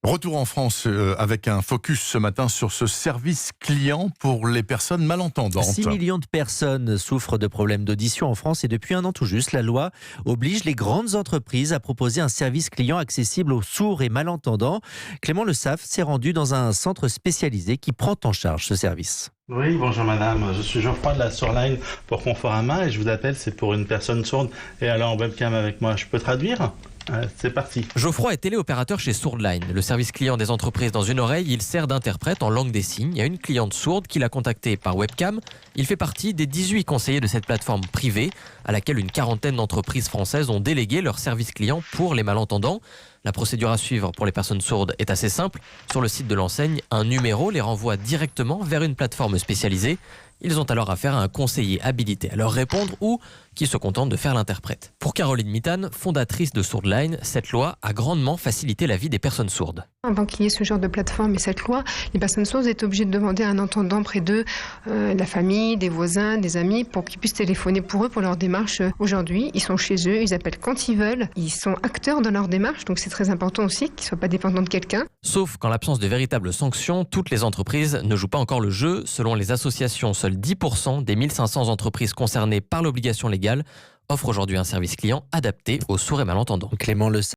Retour en France avec un focus ce matin sur ce service client pour les personnes malentendantes. 6 millions de personnes souffrent de problèmes d'audition en France et depuis un an tout juste, la loi oblige les grandes entreprises à proposer un service client accessible aux sourds et malentendants. Clément Le Saff s'est rendu dans un centre spécialisé qui prend en charge ce service. Oui, bonjour madame, je suis Geoffroy de la Sourline pour Conforama et je vous appelle, c'est pour une personne sourde et elle est en webcam avec moi. Je peux traduire ? C'est parti. Geoffroy est téléopérateur chez Sourdline, le service client des entreprises dans une oreille. Il sert d'interprète en langue des signes. Il y a une cliente sourde qui l'a contacté par webcam. Il fait partie des 18 conseillers de cette plateforme privée à laquelle une quarantaine d'entreprises françaises ont délégué leur service client pour les malentendants. La procédure à suivre pour les personnes sourdes est assez simple. Sur le site de l'enseigne, un numéro les renvoie directement vers une plateforme spécialisée. Ils ont alors affaire à un conseiller habilité à leur répondre ou qui se contente de faire l'interprète. Pour Caroline Mitane, fondatrice de Sourdline, cette loi a grandement facilité la vie des personnes sourdes. Avant qu'il y ait ce genre de plateforme et cette loi, les personnes sourdes étaient obligées de demander à un entendant près d'eux, de la famille, des voisins, des amis, pour qu'ils puissent téléphoner pour eux, pour leur démarche. Aujourd'hui, ils sont chez eux, ils appellent quand ils veulent, ils sont acteurs dans leur démarche, donc c'est très important aussi qu'ils ne soient pas dépendants de quelqu'un. Sauf qu'en l'absence de véritables sanctions, toutes les entreprises ne jouent pas encore le jeu. Selon les associations, seuls 10% des 1500 entreprises concernées par l'obligation légale offrent aujourd'hui un service client adapté aux sourds et malentendants. Clément Le